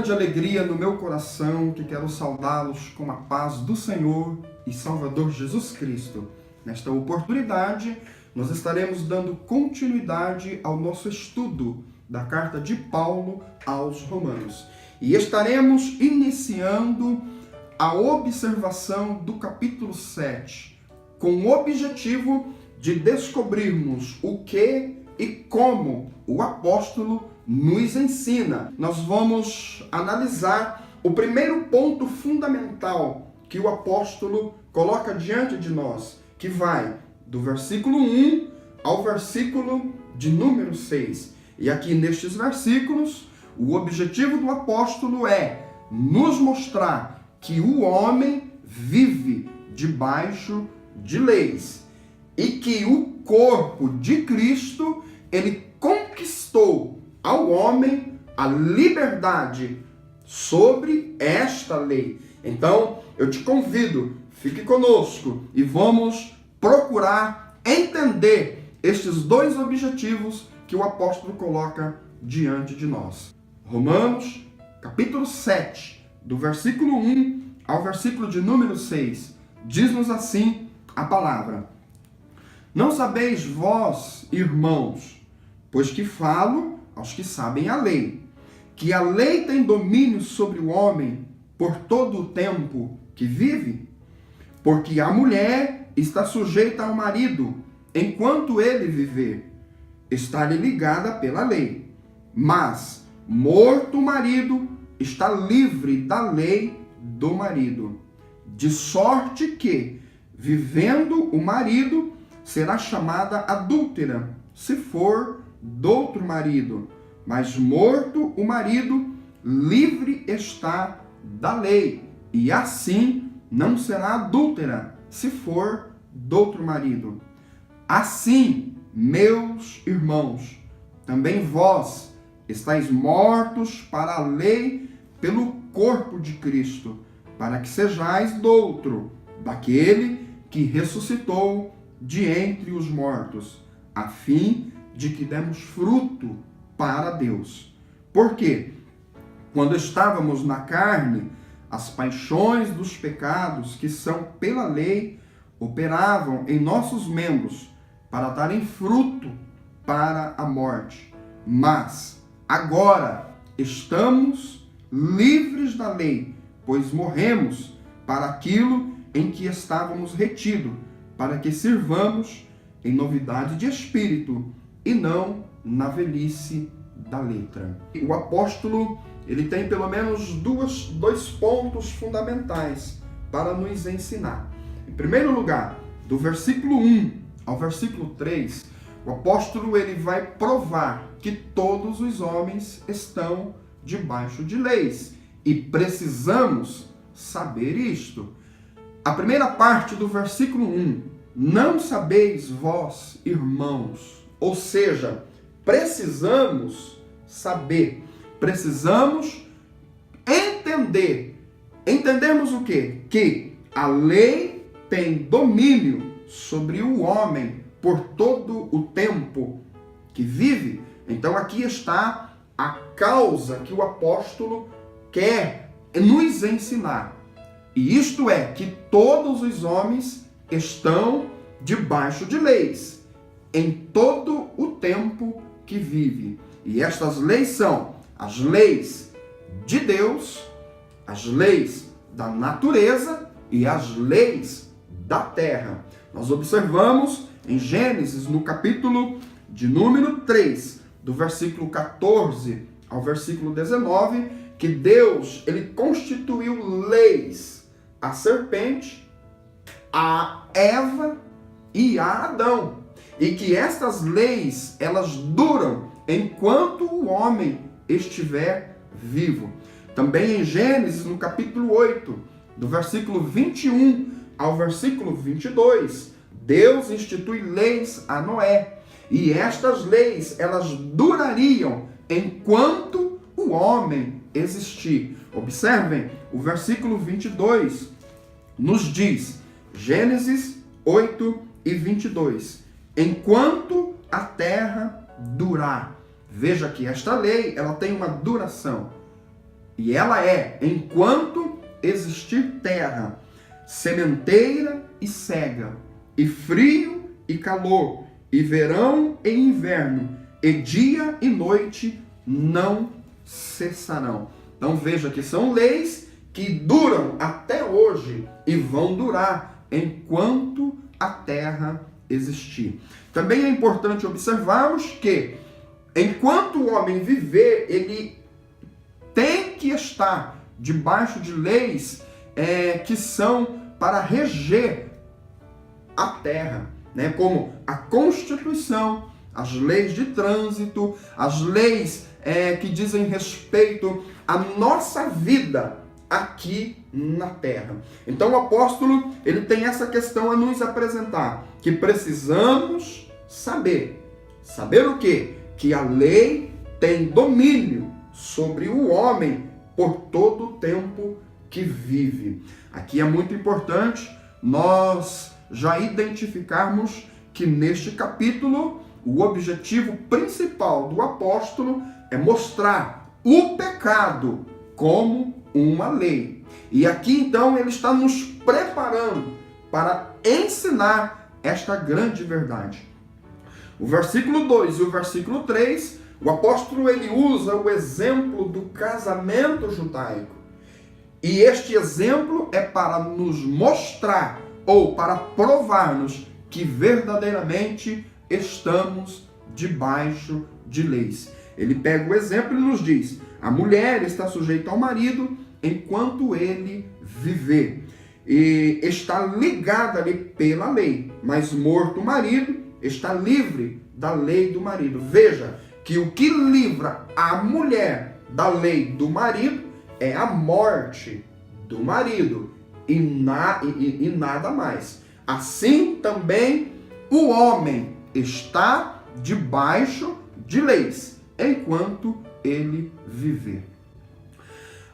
grande alegria no meu coração que quero saudá-los com a paz do Senhor e Salvador Jesus Cristo. Nesta oportunidade, nós estaremos dando continuidade ao nosso estudo da carta de Paulo aos Romanos. E estaremos iniciando a observação do capítulo 7, com o objetivo de descobrirmos o que e como o apóstolo nos ensina. Nós vamos analisar o primeiro ponto fundamental que o apóstolo coloca diante de nós, que vai do versículo 1 ao versículo de número 6. E aqui nestes versículos, o objetivo do apóstolo é nos mostrar que o homem vive debaixo de leis e que o corpo de Cristo, ele conquistou ao homem a liberdade sobre esta lei. Então, eu te convido, fique conosco e vamos procurar entender estes dois objetivos que o apóstolo coloca diante de nós. Romanos, capítulo 7, do versículo 1 ao versículo de número 6, diz-nos assim a palavra: Não sabeis vós, irmãos, pois que falo aos que sabem a lei, que a lei tem domínio sobre o homem por todo o tempo que vive? Porque a mulher está sujeita ao marido, enquanto ele viver, está-lhe ligada pela lei. Mas, morto o marido, está livre da lei do marido. De sorte que, vivendo o marido, será chamada adúltera, se for doutro marido. Mas morto o marido, livre está da lei, e assim não será adúltera, se for doutro marido. Assim, meus irmãos, também vós estáis mortos para a lei pelo corpo de Cristo, para que sejais doutro daquele que ressuscitou de entre os mortos, a fim de que demos fruto para Deus. Porque, quando estávamos na carne, as paixões dos pecados que são pela lei operavam em nossos membros para darem fruto para a morte. Mas agora estamos livres da lei, pois morremos para aquilo em que estávamos retidos, para que sirvamos em novidade de espírito e não na velhice da letra. O apóstolo, ele tem pelo menos dois pontos fundamentais para nos ensinar. Em primeiro lugar, do versículo 1 ao versículo 3, o apóstolo ele vai provar que todos os homens estão debaixo de leis e precisamos saber isto. A primeira parte do versículo 1, não sabeis vós, irmãos, ou seja, precisamos saber, precisamos entender. Entendermos o quê? Que a lei tem domínio sobre o homem por todo o tempo que vive. Então aqui está a causa que o apóstolo quer nos ensinar. E isto é que todos os homens estão debaixo de leis em todo o tempo que vive. E estas leis são as leis de Deus, as leis da natureza e as leis da terra. Nós observamos em Gênesis, no capítulo de número 3, do versículo 14 ao versículo 19, que Deus ele constituiu leis à serpente, a Eva e a Adão. E que estas leis, elas duram enquanto o homem estiver vivo. Também em Gênesis, no capítulo 8, do versículo 21 ao versículo 22, Deus institui leis a Noé. E estas leis, elas durariam enquanto o homem existir. Observem, o versículo 22 nos diz, Gênesis 8 e 22, enquanto a terra durar. Veja que esta lei, ela tem uma duração. E ela é, enquanto existir terra, sementeira e cega, e frio e calor, e verão e inverno, e dia e noite não cessarão. Então veja que são leis que duram até hoje e vão durar enquanto a terra existir. Também é importante observarmos que enquanto o homem viver, ele tem que estar debaixo de leis que são para reger a terra, né? Como a Constituição, as leis de trânsito, as leis que dizem respeito à nossa vida aqui na terra. Então o apóstolo, ele tem essa questão a nos apresentar, que precisamos saber. Saber o quê? Que a lei tem domínio sobre o homem por todo o tempo que vive. Aqui é muito importante nós já identificarmos que neste capítulo o objetivo principal do apóstolo é mostrar o pecado como uma lei. E aqui então ele está nos preparando para ensinar esta grande verdade. O versículo 2 e o versículo 3, o apóstolo ele usa o exemplo do casamento judaico. E este exemplo é para nos mostrar ou para provar-nos que verdadeiramente estamos debaixo de leis. Ele pega o exemplo e nos diz: a mulher está sujeita ao marido enquanto ele viver. E está ligada ali pela lei, mas morto o marido, está livre da lei do marido. Veja que o que livra a mulher da lei do marido é a morte do marido e nada mais. Assim também o homem está debaixo de leis enquanto ele viver.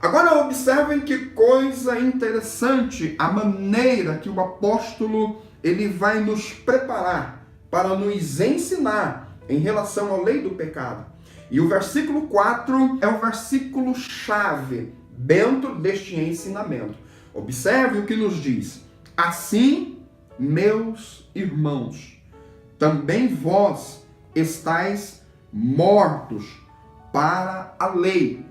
Agora observem que coisa interessante a maneira que o apóstolo ele vai nos preparar para nos ensinar em relação à lei do pecado. E o versículo 4 é o versículo chave dentro deste ensinamento. Observe o que nos diz: assim, meus irmãos, também vós estáis mortos para a lei,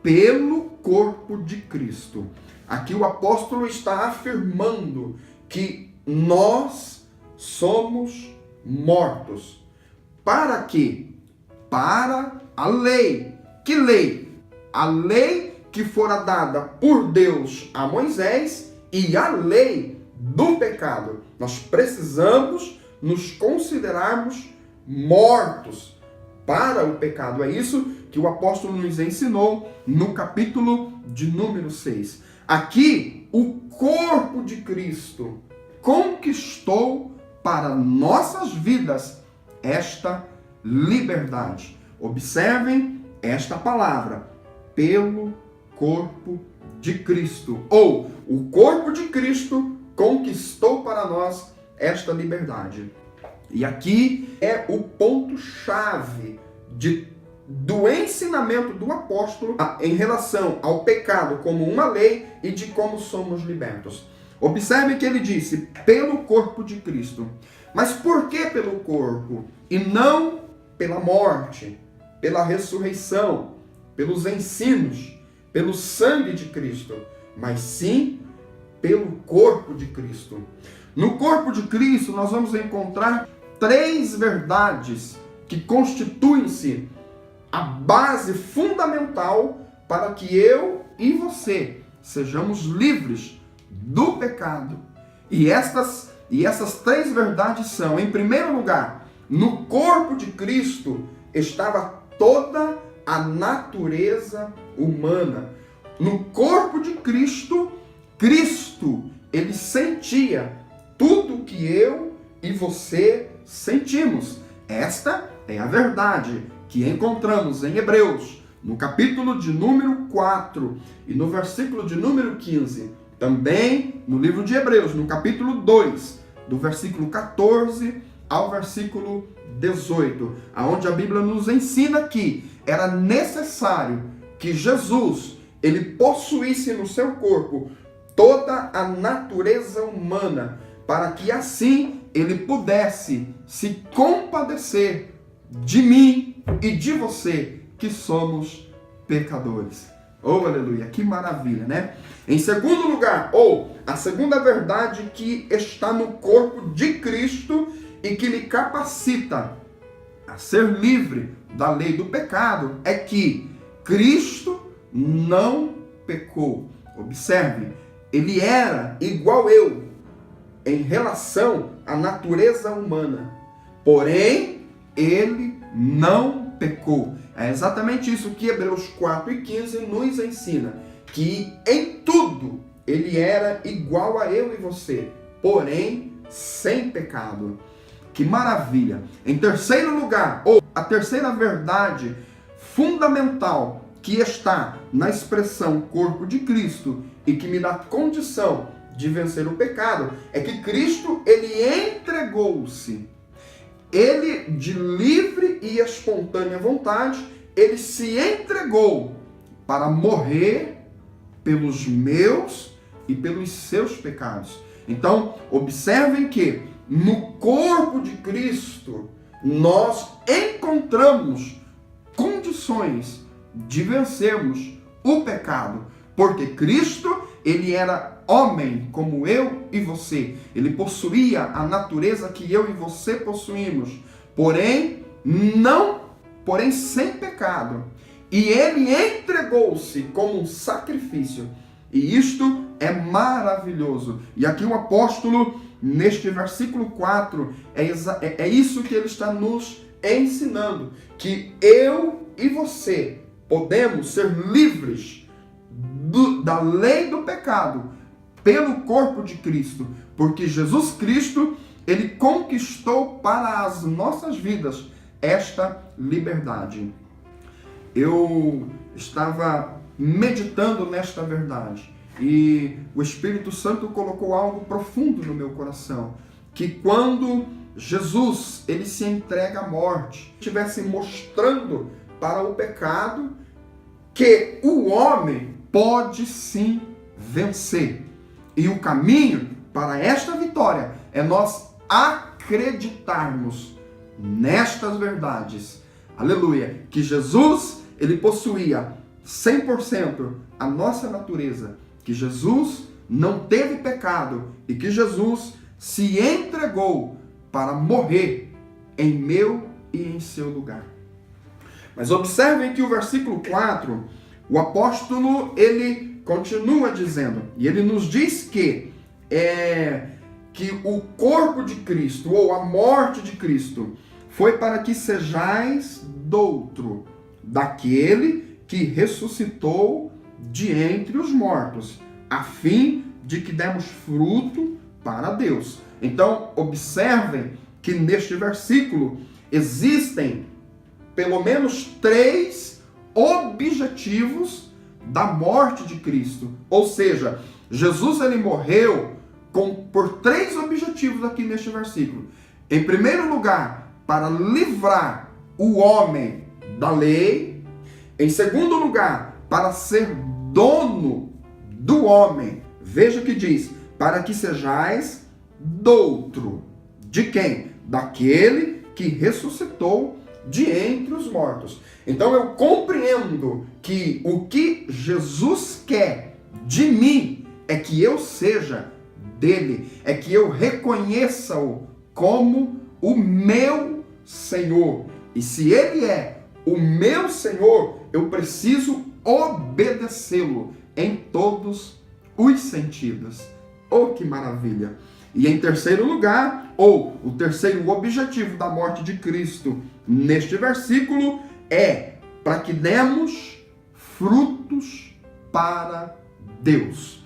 pelo corpo de Cristo. Aqui o apóstolo está afirmando que nós somos mortos. Para quê? Para a lei. Que lei? A lei que fora dada por Deus a Moisés e a lei do pecado. Nós precisamos nos considerarmos mortos para o pecado. É isso que o apóstolo nos ensinou no capítulo de número 6. Aqui, o corpo de Cristo conquistou para nossas vidas esta liberdade. Observem esta palavra: pelo corpo de Cristo. Ou, o corpo de Cristo conquistou para nós esta liberdade. E aqui é o ponto-chave do ensinamento do apóstolo em relação ao pecado como uma lei e de como somos libertos. Observe que ele disse, pelo corpo de Cristo. Mas por que pelo corpo? E não pela morte, pela ressurreição, pelos ensinos, pelo sangue de Cristo, mas sim pelo corpo de Cristo. No corpo de Cristo nós vamos encontrar 3 verdades que constituem-se a base fundamental para que eu e você sejamos livres do pecado. E essas 3 verdades são, em primeiro lugar, no corpo de Cristo estava toda a natureza humana. No corpo de Cristo, ele sentia tudo que eu e você sentimos. Esta é a verdade que encontramos em Hebreus, no capítulo de número 4 e no versículo de número 15. Também no livro de Hebreus, no capítulo 2, do versículo 14 ao versículo 18, aonde a Bíblia nos ensina que era necessário que Jesus ele possuísse no seu corpo toda a natureza humana, para que assim ele pudesse se compadecer de mim e de você, que somos pecadores. Oh, aleluia, que maravilha, né? Em segundo lugar, a segunda verdade que está no corpo de Cristo e que lhe capacita a ser livre da lei do pecado é que Cristo não pecou. Observe, ele era igual eu em relação à natureza humana, porém ele não pecou. É exatamente isso que Hebreus 4:15 nos ensina, que em tudo ele era igual a eu e você, porém sem pecado. Que maravilha! Em terceiro lugar, a terceira verdade fundamental que está na expressão corpo de Cristo e que me dá condição de vencer o pecado, é que Cristo, ele entregou-se. Ele, de livre e espontânea vontade, ele se entregou para morrer pelos meus e pelos seus pecados. Então, observem que no corpo de Cristo nós encontramos condições de vencermos o pecado, porque Cristo, ele era homem como eu e você. Ele possuía a natureza que eu e você possuímos, porém sem pecado. E ele entregou-se como um sacrifício. E isto é maravilhoso. E aqui o apóstolo, neste versículo 4, é isso que ele está nos ensinando, que eu e você podemos ser livres da lei do pecado pelo corpo de Cristo, porque Jesus Cristo, ele conquistou para as nossas vidas esta liberdade. Eu estava meditando nesta verdade e o Espírito Santo colocou algo profundo no meu coração, que quando Jesus, ele se entrega à morte, estivesse mostrando para o pecado que o homem pode sim vencer. E o caminho para esta vitória é nós acreditarmos nestas verdades. Aleluia! Que Jesus, ele possuía 100% a nossa natureza, que Jesus não teve pecado e que Jesus se entregou para morrer em meu e em seu lugar. Mas observem que o versículo 4, o apóstolo, ele continua dizendo, e ele nos diz que o corpo de Cristo, ou a morte de Cristo, foi para que sejais doutro daquele que ressuscitou de entre os mortos, a fim de que demos fruto para Deus. Então, observem que neste versículo existem pelo menos 3 objetivos da morte de Cristo. Ou seja, Jesus, ele morreu por 3 objetivos aqui neste versículo. Em primeiro lugar, para livrar o homem da lei. Em segundo lugar, para ser dono do homem. Veja o que diz: para que sejais doutro. De quem? Daquele que ressuscitou de entre os mortos. Então eu compreendo que o que Jesus quer de mim é que eu seja dele, é que eu reconheça-o como o meu Senhor. E se ele é o meu Senhor, eu preciso obedecê-lo em todos os sentidos. Oh, que maravilha! E em terceiro lugar, o terceiro objetivo da morte de Cristo neste versículo é para que demos frutos para Deus.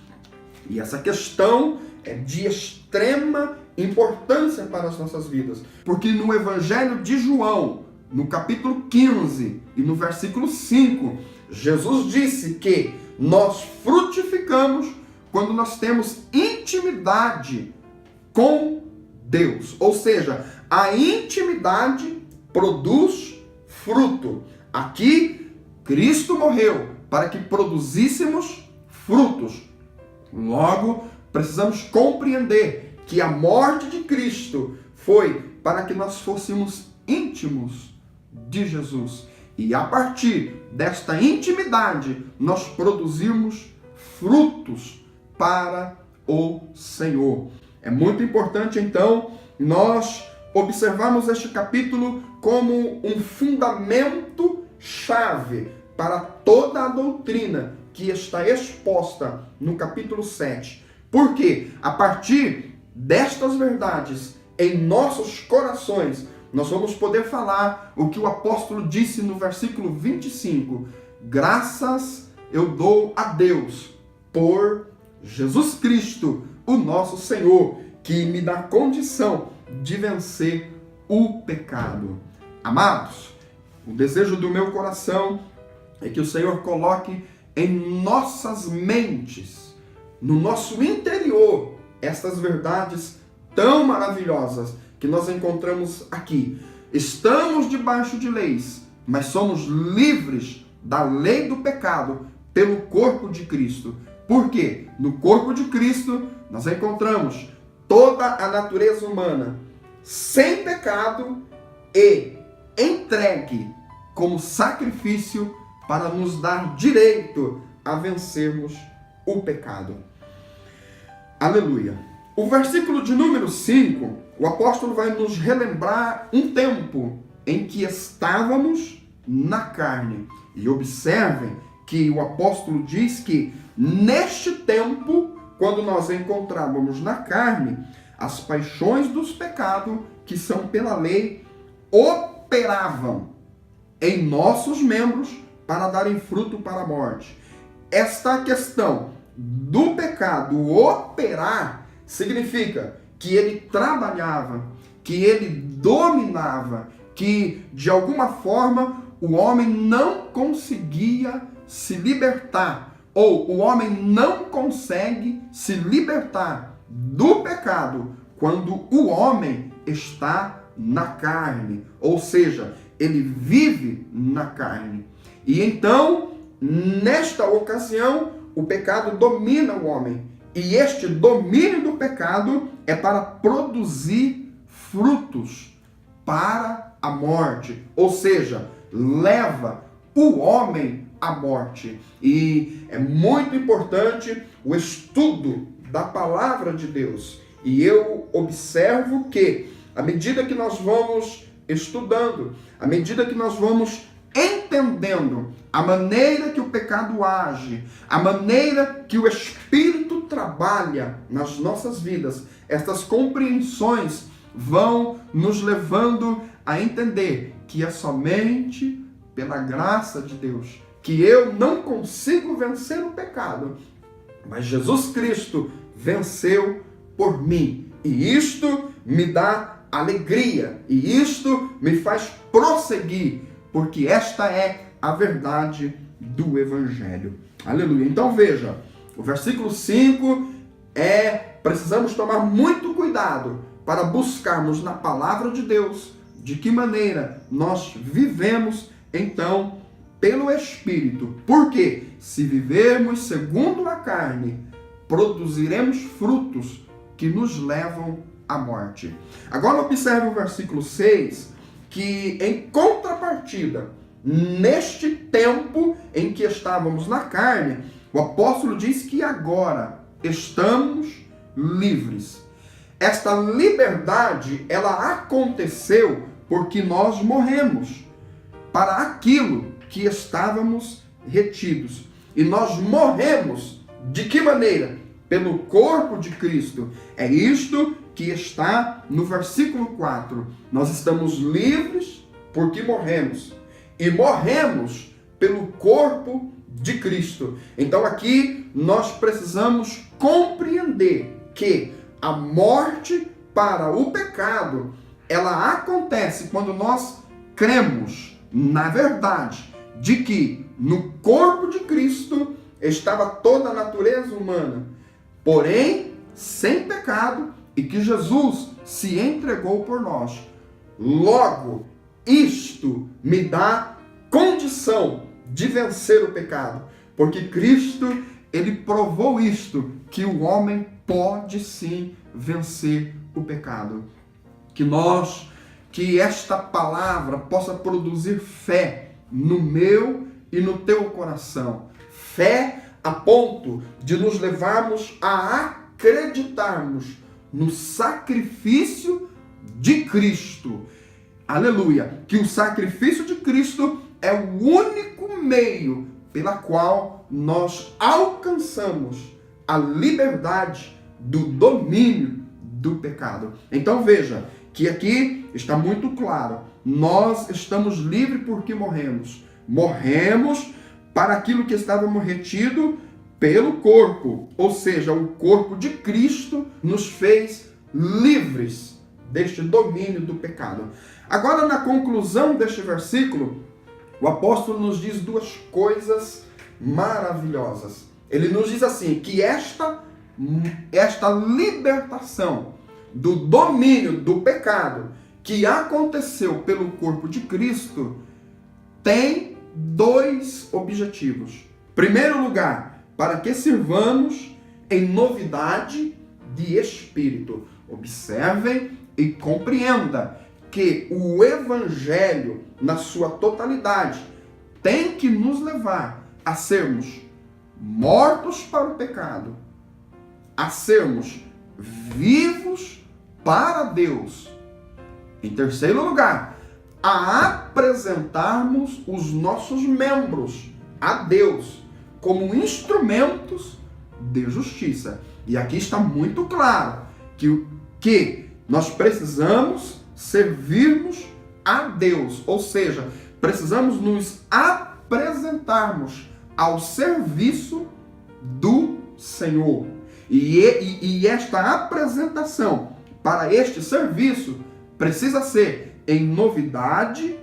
E essa questão é de extrema importância para as nossas vidas, porque no Evangelho de João, no capítulo 15 e no versículo 5, Jesus disse que nós frutificamos quando nós temos intimidade com Deus. Ou seja, a intimidade produz fruto. Aqui, Cristo morreu para que produzíssemos frutos. Logo, precisamos compreender que a morte de Cristo foi para que nós fôssemos íntimos de Jesus. E a partir desta intimidade, nós produzimos frutos para o Senhor. É muito importante, então, nós observarmos este capítulo como um fundamento chave para toda a doutrina que está exposta no capítulo 7. Porque a partir destas verdades em nossos corações, nós vamos poder falar o que o apóstolo disse no versículo 25. Graças eu dou a Deus por Jesus Cristo, o nosso Senhor, que me dá condição de vencer o pecado. Amados, o desejo do meu coração é que o Senhor coloque em nossas mentes, no nosso interior, estas verdades tão maravilhosas que nós encontramos aqui. Estamos debaixo de leis, mas somos livres da lei do pecado pelo corpo de Cristo. Por quê? No corpo de Cristo nós encontramos toda a natureza humana sem pecado e entregue como sacrifício para nos dar direito a vencermos o pecado. Aleluia. O versículo de número 5, o apóstolo vai nos relembrar um tempo em que estávamos na carne. E observem que o apóstolo diz que neste tempo, quando nós encontrávamos na carne, as paixões dos pecados que são pela lei operavam em nossos membros para darem fruto para a morte. Esta questão do pecado operar significa que ele trabalhava, que ele dominava, que de alguma forma o homem não conseguia se libertar, ou o homem não consegue se libertar do pecado quando o homem está na carne, ou seja, ele vive na carne. E então, nesta ocasião, o pecado domina o homem. E este domínio do pecado é para produzir frutos para a morte. Ou seja, leva o homem à morte. E é muito importante o estudo da palavra de Deus. E eu observo que, à medida que nós vamos estudando, à medida que nós vamos entendendo a maneira que o pecado age, a maneira que o Espírito trabalha nas nossas vidas, estas compreensões vão nos levando a entender que é somente pela graça de Deus que eu não consigo vencer o pecado, mas Jesus Cristo venceu por mim. E isto me dá alegria, e isto me faz prosseguir, porque esta é a verdade do Evangelho. Aleluia. Então veja, o versículo 5 precisamos tomar muito cuidado para buscarmos na palavra de Deus de que maneira nós vivemos, então, pelo Espírito. Porque se vivermos segundo a carne, produziremos frutos que nos levam à morte. Agora observe o versículo 6, que em contrapartida, neste tempo em que estávamos na carne, o apóstolo diz que agora estamos livres. Esta liberdade, ela aconteceu porque nós morremos para aquilo que estávamos retidos. E nós morremos de que maneira? Pelo corpo de Cristo. É isto que está no versículo 4. Nós estamos livres porque morremos. E morremos pelo corpo de Cristo. Então aqui nós precisamos compreender que a morte para o pecado, ela acontece quando nós cremos na verdade de que no corpo de Cristo estava toda a natureza humana, porém sem pecado, e que Jesus se entregou por nós. Logo, isto me dá condição de vencer o pecado. Porque Cristo, ele provou isto, que o homem pode sim vencer o pecado. Que esta palavra possa produzir fé no meu e no teu coração. Fé a ponto de nos levarmos a acreditarmos no sacrifício de Cristo. Aleluia! Que o sacrifício de Cristo é o único meio pela qual nós alcançamos a liberdade do domínio do pecado. Então veja que aqui está muito claro. Nós estamos livres porque morremos. Morremos para aquilo que estávamos retido pelo corpo. Ou seja, o corpo de Cristo nos fez livres deste domínio do pecado. Agora, na conclusão deste versículo, o apóstolo nos diz duas coisas maravilhosas. Ele nos diz assim, que esta libertação do domínio do pecado que aconteceu pelo corpo de Cristo tem dois objetivos. Em primeiro lugar, para que sirvamos em novidade de espírito. Observem e compreenda que o Evangelho, na sua totalidade, tem que nos levar a sermos mortos para o pecado, a sermos vivos para Deus. Em terceiro lugar, a apresentarmos os nossos membros a Deus como instrumentos de justiça. E aqui está muito claro que nós precisamos servirmos a Deus, ou seja, precisamos nos apresentarmos ao serviço do Senhor. E esta apresentação para este serviço precisa ser em novidade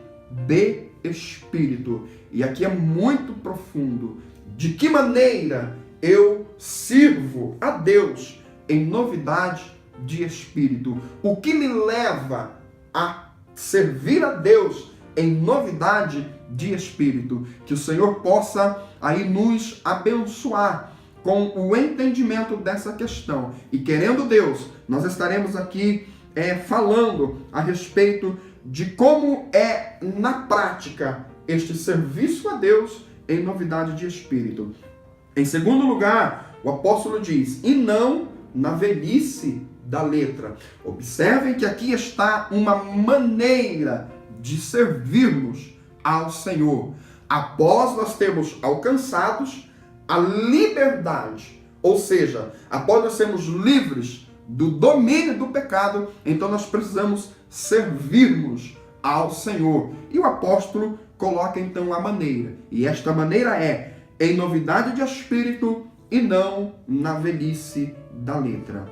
de espírito. E aqui é muito profundo. De que maneira eu sirvo a Deus em novidade de espírito? O que me leva a servir a Deus em novidade de espírito? Que o Senhor possa aí nos abençoar com o entendimento dessa questão. E querendo Deus, nós estaremos aqui falando a respeito de como é na prática este serviço a Deus em novidade de espírito. Em segundo lugar, o apóstolo diz, e não na velhice da letra. Observem que aqui está uma maneira de servirmos ao Senhor. Após nós termos alcançados a liberdade, ou seja, após nós sermos livres do domínio do pecado, então nós precisamos servirmos ao Senhor. E o apóstolo coloca então a maneira. E esta maneira é em novidade de espírito e não na velhice da letra.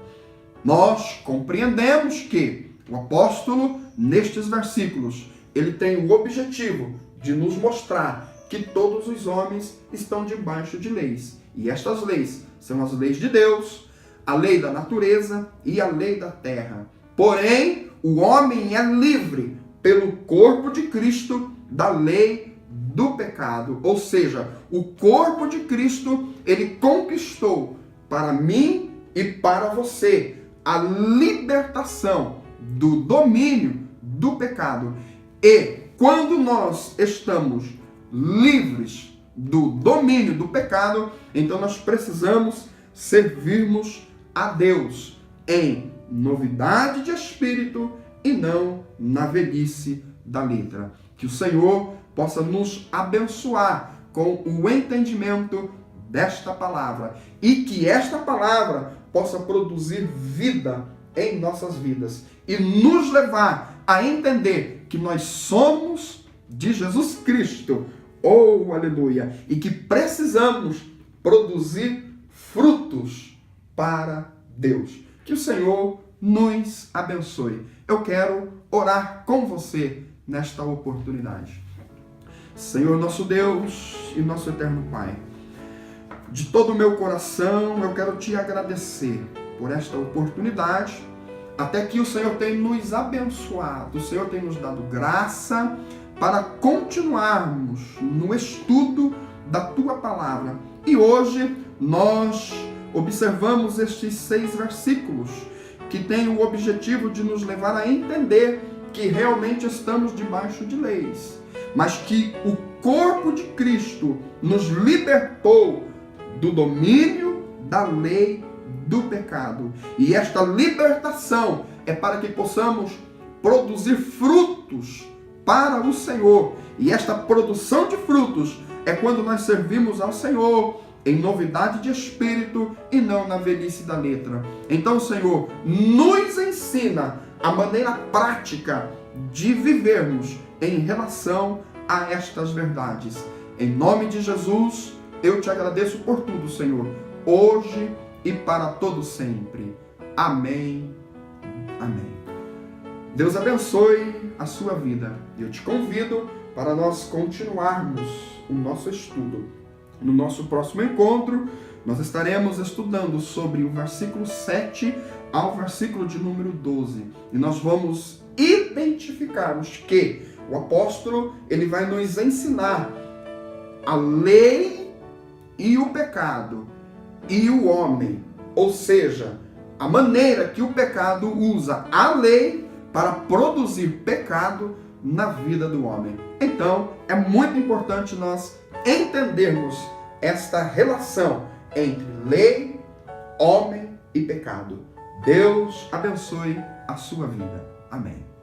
Nós compreendemos que o apóstolo, nestes versículos, ele tem o objetivo de nos mostrar que todos os homens estão debaixo de leis. E estas leis são as leis de Deus, a lei da natureza e a lei da terra. Porém, o homem é livre pelo corpo de Cristo da lei do pecado. Ou seja, o corpo de Cristo, ele conquistou para mim e para você a libertação do domínio do pecado. E quando nós estamos livres do domínio do pecado, então nós precisamos servirmos a Deus em novidade de espírito e não na velhice da letra. Que o Senhor possa nos abençoar com o entendimento desta palavra e que esta palavra possa produzir vida em nossas vidas e nos levar a entender que nós somos de Jesus Cristo. Oh, aleluia! E que precisamos produzir frutos para Deus. Que o Senhor nos abençoe. Eu quero orar com você nesta oportunidade. Senhor, nosso Deus e nosso eterno Pai, de todo o meu coração eu quero te agradecer por esta oportunidade, até que o Senhor tem nos abençoado, o Senhor tem nos dado graça para continuarmos no estudo da Tua Palavra E hoje nós observamos estes 6 versículos que têm o objetivo de nos levar a entender que realmente estamos debaixo de leis, mas que o corpo de Cristo nos libertou do domínio da lei do pecado. E esta libertação é para que possamos produzir frutos para o Senhor. E esta produção de frutos é quando nós servimos ao Senhor em novidade de espírito e não na velhice da letra. Então, Senhor, nos ensina a maneira prática de vivermos em relação a estas verdades. Em nome de Jesus, eu te agradeço por tudo, Senhor, hoje e para todo sempre. Amém. Amém. Deus abençoe a sua vida. Eu te convido para nós continuarmos o nosso estudo. No nosso próximo encontro, nós estaremos estudando sobre o versículo 7 ao versículo de número 12. E nós vamos identificarmos que o apóstolo ele vai nos ensinar a lei e o pecado e o homem. Ou seja, a maneira que o pecado usa a lei para produzir pecado na vida do homem. Então, é muito importante nós entendermos esta relação entre lei, homem e pecado. Deus abençoe a sua vida. Amém.